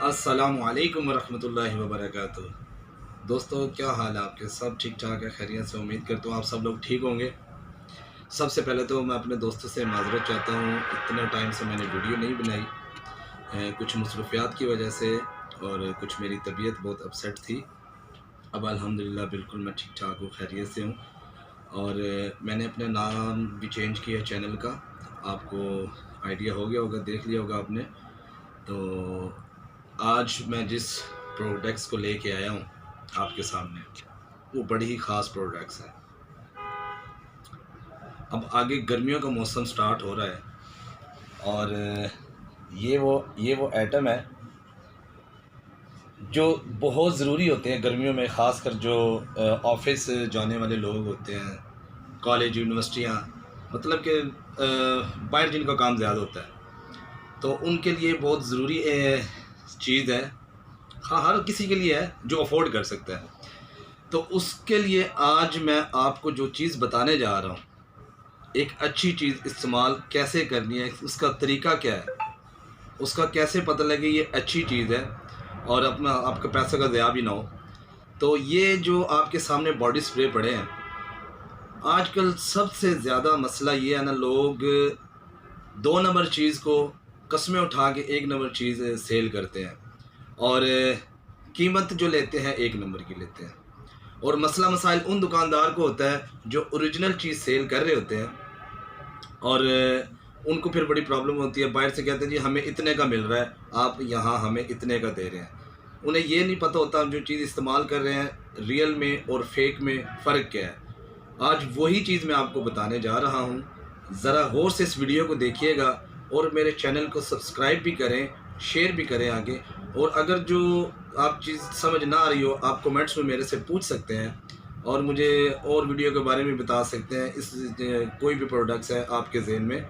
अस्सलामु अलैकुम वरहमतुल्लाहि वबरकातुहू। दोस्तों, क्या हाल है आपके? सब ठीक ठाक है, खैरियत से? उम्मीद करता हूँ आप सब लोग ठीक होंगे। सबसे पहले तो मैं अपने दोस्तों से माज़रत चाहता हूँ, इतना टाइम से मैंने वीडियो नहीं बनाई, कुछ मसरूफ़ियात की वजह से, और कुछ मेरी तबीयत बहुत अपसेट थी। अब अल्हम्दुलिल्लाह बिल्कुल मैं ठीक ठाक हूँ, खैरियत से हूँ। और मैंने अपना नाम भी चेंज किया चैनल का, आपको आइडिया हो गया होगा, देख लिया होगा आपने। तो आज मैं जिस प्रोडक्ट्स को लेके आया हूँ आपके सामने, वो बड़ी ही ख़ास प्रोडक्ट्स हैं। अब आगे गर्मियों का मौसम स्टार्ट हो रहा है, और ये वो आइटम है जो बहुत ज़रूरी होते हैं गर्मियों में, ख़ासकर जो ऑफिस जाने वाले लोग होते हैं, कॉलेज यूनिवर्सिटियाँ, मतलब कि बाहर जिनका काम ज़्यादा होता है, तो उनके लिए बहुत ज़रूरी चीज़ है। हाँ, हर किसी के लिए है जो अफोर्ड कर सकता है। तो उसके लिए आज मैं आपको जो चीज़ बताने जा रहा हूँ, एक अच्छी चीज़ इस्तेमाल कैसे करनी है, उसका तरीका क्या है, उसका कैसे पता लगे ये अच्छी चीज़ है और अपना आपका पैसा का ज़या भी ना हो। तो ये जो आपके सामने बॉडी स्प्रे पड़े हैं, आजकल सबसे ज़्यादा मसला ये है ना, लोग 2 नंबर चीज़ को कस्में उठा के 1 नंबर चीज़ सेल करते हैं, और कीमत जो लेते हैं 1 नंबर की लेते हैं। और मसला मसाइल उन दुकानदार को होता है जो ओरिजिनल चीज़ सेल कर रहे होते हैं, और उनको फिर बड़ी प्रॉब्लम होती है। बाहर से कहते हैं जी हमें इतने का मिल रहा है, आप यहाँ हमें इतने का दे रहे हैं। उन्हें ये नहीं पता होता जो चीज़ इस्तेमाल कर रहे हैं रियल में और फेक में फ़र्क क्या है। आज वही चीज़ मैं आपको बताने जा रहा हूँ। ज़रा गौर से इस वीडियो को देखिएगा, और मेरे चैनल को सब्सक्राइब भी करें, शेयर भी करें आगे। और अगर जो आप चीज़ समझ ना आ रही हो, आप कमेंट्स में मेरे से पूछ सकते हैं, और मुझे और वीडियो के बारे में बता सकते हैं। इस कोई भी प्रोडक्ट्स है आपके ज़हन में,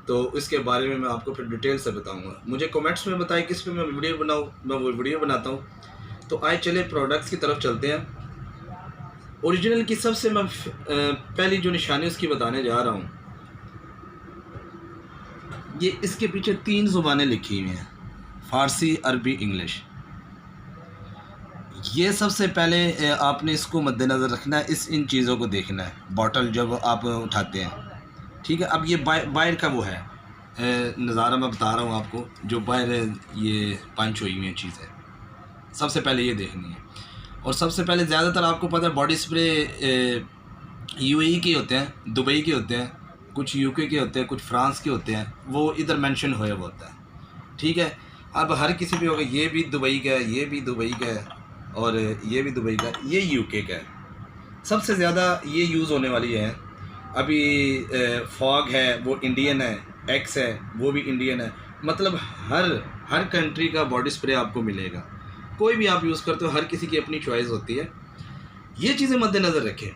तो इसके बारे में मैं आपको फिर डिटेल से बताऊंगा। मुझे कमेंट्स में बताएं किस पे मैं वीडियो बनाऊँ, मैं वो वीडियो बनाता हूँ। तो आए चले प्रोडक्ट्स की तरफ चलते हैं। ओरिजिनल की सबसे मैं पहली जो निशानी उसकी बताने जा रहा हूँ, ये इसके पीछे 3 ज़ुबानें लिखी हुई हैं, फ़ारसी, अरबी, इंग्लिश। ये सबसे पहले आपने इसको मद्देनज़र रखना है, इन चीज़ों को देखना है। बॉटल जब आप उठाते हैं, ठीक है। अब ये बाहर का वो है नज़ारा मैं बता रहा हूँ आपको, जो बाहर ये पंच हुई हुई चीज़ है, सबसे पहले ये देखनी है। और सबसे पहले ज़्यादातर आपको पता है बॉडी स्प्रे यूएई के होते हैं, दुबई के होते हैं, कुछ यूके के होते हैं, कुछ फ्रांस के होते हैं, वो इधर मेंशन हुआ होता है, ठीक है। अब हर किसी पे होगा ये भी दुबई का है, ये भी दुबई का है, और ये भी दुबई का, ये यूके का है। सबसे ज़्यादा ये यूज़ होने वाली है। अभी फॉग है वो इंडियन है, एक्स है वो भी इंडियन है। मतलब हर कंट्री का बॉडी स्प्रे आपको मिलेगा, कोई भी आप यूज़ करते हो, हर किसी की अपनी चॉइस होती है। ये चीज़ें मद्देनज़र रखें।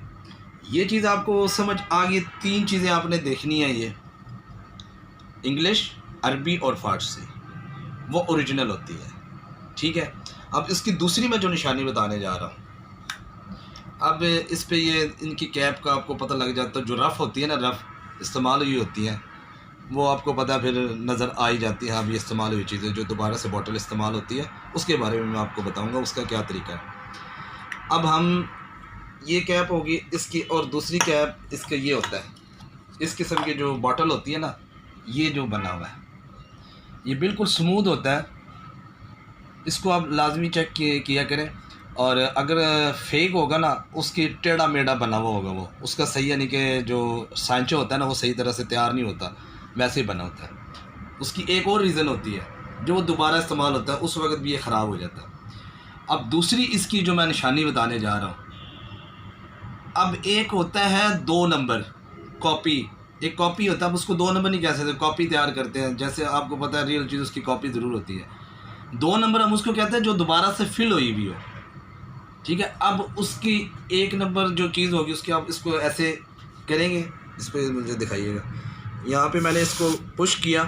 ये चीज़ आपको समझ आ गई। 3 चीज़ें आपने देखनी है, ये इंग्लिश, अरबी और फ़ारसी, वो ओरिजिनल होती है, ठीक है। अब इसकी दूसरी मैं जो निशानी बताने जा रहा हूँ, अब इस पे ये इनकी कैप का आपको पता लग जाता है। जो रफ़ होती है ना, रफ़ इस्तेमाल हुई होती हैं, वो आपको पता फिर नज़र आ ही जाती है। अब ये इस्तेमाल हुई चीज़ें जो दोबारा से बॉटल इस्तेमाल होती है, उसके बारे में मैं आपको बताऊंगा उसका क्या तरीका है। अब हम ये कैप होगी इसकी, और दूसरी कैप इसका ये होता है, इस किस्म की जो बॉटल होती है ना, ये जो बना हुआ है, ये बिल्कुल स्मूथ होता है। इसको आप लाजमी चेक किया करें। और अगर फेक होगा ना, उसकी टेढ़ा मेढ़ा बना हुआ होगा, वो उसका सही, यानी कि जो सांचा होता है ना, वो सही तरह से तैयार नहीं होता, वैसे ही बना होता है। उसकी एक और रीज़न होती है, जो वो दोबारा इस्तेमाल होता है उस वक्त भी ये ख़राब हो जाता है। अब दूसरी इसकी जो मैं निशानी बताने जा रहा हूँ, अब एक होता है 2 नंबर कॉपी, एक कॉपी होता है, अब उसको 2 नंबर नहीं कह सकते, कॉपी तैयार करते हैं। जैसे आपको पता है रियल चीज़ उसकी कॉपी ज़रूर होती है। 2 नंबर हम उसको कहते हैं जो दोबारा से फिल हुई भी हो, ठीक है। अब उसकी 1 नंबर जो चीज़ होगी उसकी, आप इसको ऐसे करेंगे, इस पर मुझे दिखाइएगा। यहाँ पे मैंने इसको पुश किया,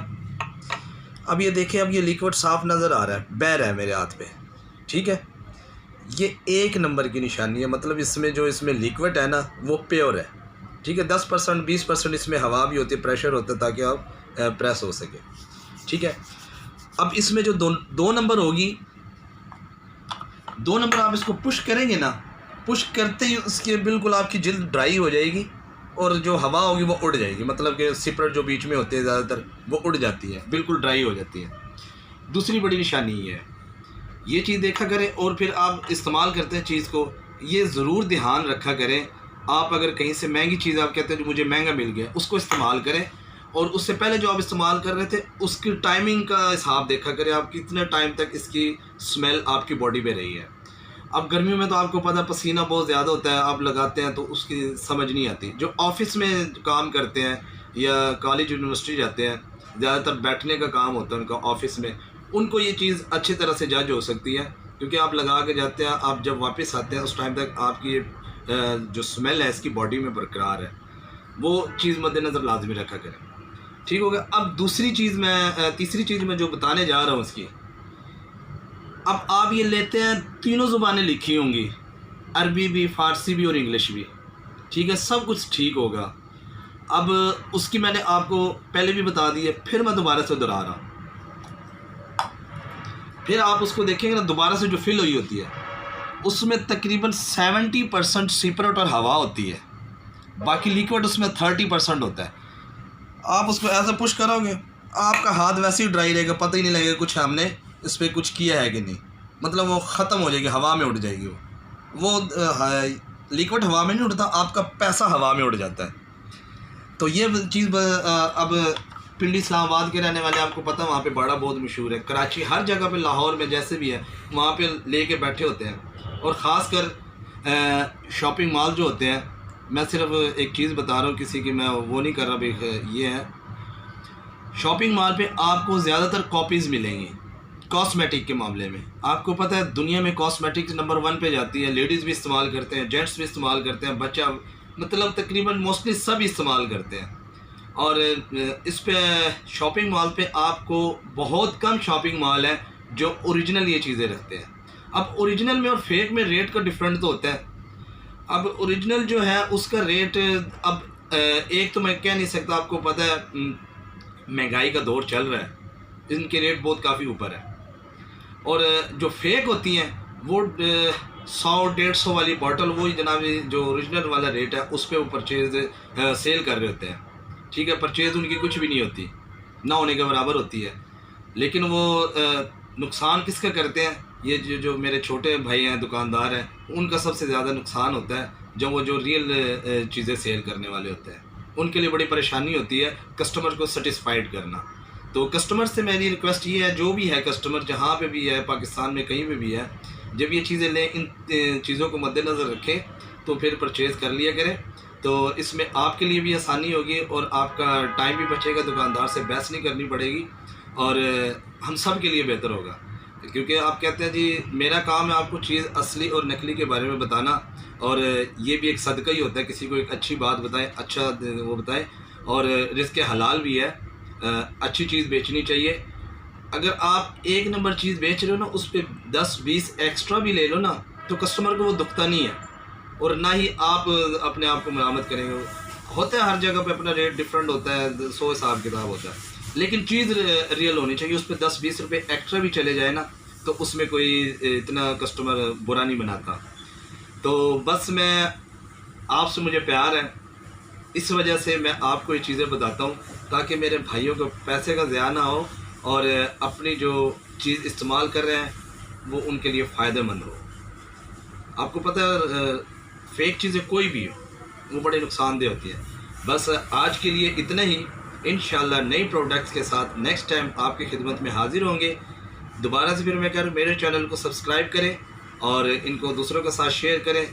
अब ये देखें, अब ये लिक्विड साफ़ नज़र आ रहा है, बह रहा है मेरे हाथ पे, ठीक है। ये 1 नंबर की निशानी है, मतलब इसमें जो इसमें लिक्विड है ना वो प्योर है, ठीक है। 10% 20% इसमें हवा भी होती है, प्रेशर होता है ताकि आप प्रेस हो सके, ठीक है। अब इसमें जो दो नंबर होगी, 2 नंबर आप इसको पुश करेंगे ना, पुश करते ही उसके बिल्कुल आपकी जिल्द ड्राई हो जाएगी और जो हवा होगी वो उड़ जाएगी, मतलब कि सिपर जो बीच में होते हैं ज़्यादातर वो उड़ जाती है, बिल्कुल ड्राई हो जाती है। दूसरी बड़ी निशानी ये है, ये चीज़ देखा करें और फिर आप इस्तेमाल करते हैं चीज़ को, ये ज़रूर ध्यान रखा करें। आप अगर कहीं से महंगी चीज़ आप कहते हैं जो मुझे महंगा मिल गया, उसको इस्तेमाल करें और उससे पहले जो आप इस्तेमाल कर रहे थे उसकी टाइमिंग का हिसाब देखा करें, आप कितने टाइम तक इसकी स्मेल आपकी बॉडी पे रही है। अब गर्मियों में तो आपको पता पसीना बहुत ज़्यादा होता है, आप लगाते हैं तो उसकी समझ नहीं आती। जो ऑफिस में काम करते हैं या कॉलेज यूनिवर्सिटी जाते हैं, ज़्यादातर बैठने का काम होता है उनका ऑफिस में, उनको ये चीज़ अच्छी तरह से जज हो सकती है, क्योंकि आप लगा के जाते हैं, आप जब वापस आते हैं उस टाइम तक आपकी ये जो स्मेल है इसकी बॉडी में बरकरार है। वो चीज़ मद्देनज़र लाजमी रखा करें, ठीक हो गया। अब तीसरी चीज़ मैं जो बताने जा रहा हूँ इसकी, अब आप ये लेते हैं, तीनों ज़ुबानें लिखी होंगी, अरबी भी, फ़ारसी भी और इंग्लिश भी, ठीक है, सब कुछ ठीक होगा। अब उसकी मैंने आपको पहले भी बता दी है, फिर मैं दोबारा से दोहरा रहा हूँ। फिर आप उसको देखेंगे ना, दोबारा से जो फिल हुई होती है उसमें तकरीबन 70% सिपरेट और हवा होती है, बाकी लिक्विड उसमें 30% होता है। आप उसको ऐसा पुश करोगे, आपका हाथ वैसे ही ड्राई रहेगा, पता ही नहीं लगेगा कुछ हमने इस पर कुछ किया है कि नहीं, मतलब वो ख़त्म हो जाएगी, हवा में उड़ जाएगी। वो लिक्विड हवा में नहीं उड़ता, आपका पैसा हवा में उड़ जाता है। तो ये चीज़ अब पिंडी इस्लामाबाद के रहने वाले आपको पता है, वहाँ पे बड़ा बहुत मशहूर है, कराची हर जगह पे, लाहौर में जैसे भी है वहाँ पे लेके बैठे होते हैं। और ख़ास कर शॉपिंग मॉल जो होते हैं, मैं सिर्फ एक चीज़ बता रहा हूँ किसी की, मैं वो नहीं कर रहा भाई, ये है शॉपिंग मॉल पे आपको ज़्यादातर कॉपीज़ मिलेंगी कॉस्मेटिक के मामले में। आपको पता है दुनिया में कॉस्मेटिक नंबर 1 पे जाती है, लेडीज़ भी इस्तेमाल करते हैं, जेंट्स भी इस्तेमाल करते हैं, बच्चा, मतलब तकरीबन मोस्टली सब इस्तेमाल करते हैं। और इस पे शॉपिंग मॉल पे आपको बहुत कम शॉपिंग मॉल है जो ओरिजिनल ये चीज़ें रखते हैं। अब ओरिजिनल में और फेक में रेट का डिफरेंट तो होता है। अब ओरिजिनल जो है उसका रेट, अब एक तो मैं कह नहीं सकता, आपको पता है महंगाई का दौर चल रहा है, इनके रेट बहुत काफ़ी ऊपर है। और जो फेक होती हैं वो 100-150 वाली बॉटल, वही जनाब जो ओरिजिनल वाला रेट है उस पर वो परचेज सेल कर रहे होते हैं, ठीक है। परचेज़ उनकी कुछ भी नहीं होती, ना होने के बराबर होती है। लेकिन वो नुकसान किसका करते हैं, ये जो मेरे छोटे भाई हैं, दुकानदार हैं, उनका सबसे ज़्यादा नुकसान होता है जब वो जो रियल चीज़ें सेल करने वाले होते हैं, उनके लिए बड़ी परेशानी होती है कस्टमर को सेटिस्फाइड करना। तो कस्टमर से मेरी रिक्वेस्ट ये है, जो भी है कस्टमर जहाँ पे भी है, पाकिस्तान में कहीं पे भी है, जब ये चीज़ें लें, इन चीज़ों को मद्देनज़र रखें तो फिर परचेज़ कर लिया करें। तो इसमें आपके लिए भी आसानी होगी और आपका टाइम भी बचेगा, दुकानदार से बहस नहीं करनी पड़ेगी और हम सब के लिए बेहतर होगा। क्योंकि आप कहते हैं जी मेरा काम है आपको चीज़ असली और नकली के बारे में बताना, और ये भी एक सदका ही होता है, किसी को एक अच्छी बात बताएं, अच्छा वो बताएं, और रिज़्क़ हलाल भी है, अच्छी चीज़ बेचनी चाहिए। अगर आप 1 नंबर चीज़ बेच रहे हो ना, उस पर 10-20 एक्स्ट्रा भी ले लो ना, तो कस्टमर को वो दुखता नहीं है और ना ही आप अपने आप को मलामत करेंगे। होता है हर जगह पे अपना रेट डिफरेंट होता है, 100 हिसाब किताब होता है, लेकिन चीज़ रियल होनी चाहिए। उस पर 10-20 रुपये एक्स्ट्रा भी चले जाए ना, तो उसमें कोई इतना कस्टमर बुरा नहीं बनाता। तो बस मैं आपसे, मुझे प्यार है, इस वजह से मैं आपको ये चीज़ें बताता हूँ ताकि मेरे भाइयों को पैसे का ज़िया ना हो और अपनी जो चीज़ इस्तेमाल कर रहे हैं वो उनके लिए फ़ायदेमंद हो। आपको पता है फेक चीज़ें कोई भी हो वो बड़े नुकसानदेह होती है। बस आज के लिए इतना ही, इंशाल्लाह नई प्रोडक्ट्स के साथ नेक्स्ट टाइम आपकी खिदमत में हाजिर होंगे। दोबारा से फिर मैं कह रहा हूँ मेरे चैनल को सब्सक्राइब करें और इनको दूसरों के साथ शेयर करें।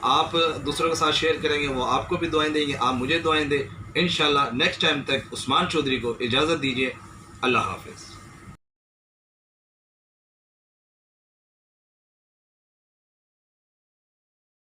आप दूसरों के साथ शेयर करेंगे वो आपको भी दुआएं देंगे, आप मुझे दुआएं दें। इंशाल्लाह नेक्स्ट टाइम तक उस्मान चौधरी को इजाज़त दीजिए। अल्लाह हाफ़िज़।